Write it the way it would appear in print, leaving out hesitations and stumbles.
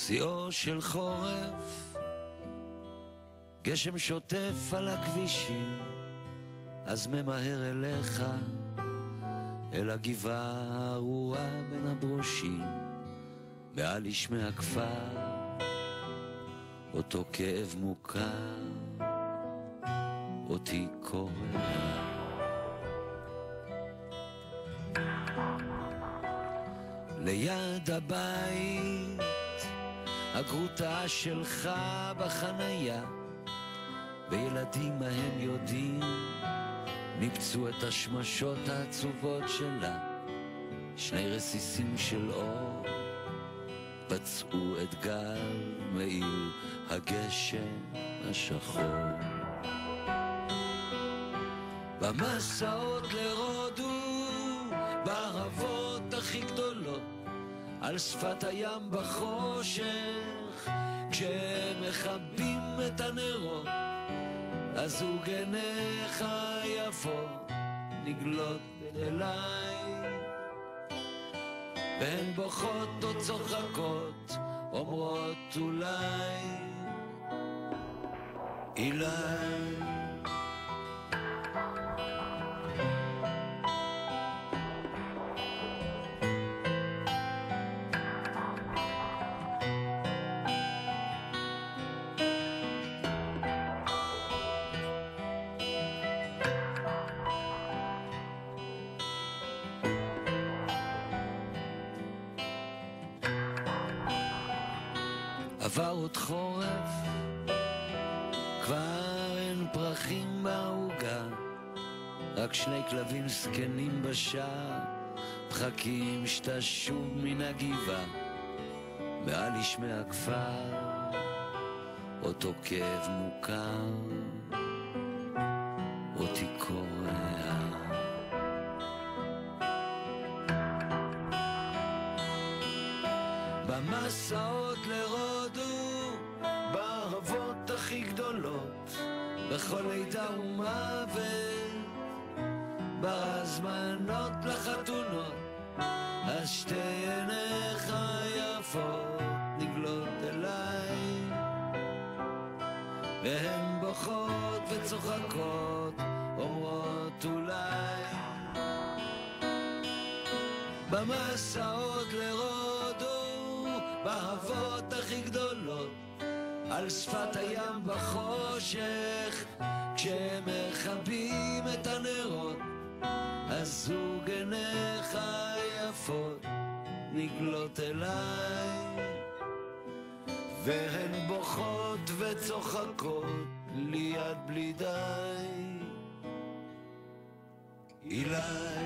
שיאו של חורף, גשם שוטף על הכבישים, אז ממהר אליך, אל הגבעה הארורה בין הברושים, מעל ישמי הכפר, אותו כאב מוכר, אותי קורא. ליד הבית, הגרוטה שלך בחנייה, וילדים מהם יודעים, ניפצו את השמשות העצובות שלה, שני רסיסים של אור, פצעו את גל מעיל הגשם השחור. במסעות לרודו, בערבות הכי גדולות, על שפת הים בחושך, כשהם מכבים את הנרות, הזוג עיניך היפות נגלות אליי, והן בוכות או צוחקות, אומרות אולי, אילי. עבר עוד חורף, כבר אין פרחים בעוגה, רק שני כלבים סקנים בשער, מחכים שאתה שוב מן הגבעה, מעל ישמי הכפר, אותו כאב מוכר, אותי קורא. במסעות לרודו, בערבות הכי גדולות, בכל לידה ומוות, בהזמנות לחתונות, אז שתי עיניך יפות נגלות אליי, והן בוכות וצוחקות, אומרות אולי. במסעות לרודו, באהבות הכי גדולות, על שפת הים בחושך, כשהם מכבים את הנרות, אז זוג עיניך יפות נגלות אליי, והן בוכות וצוחקות ליד בלי די, אילי.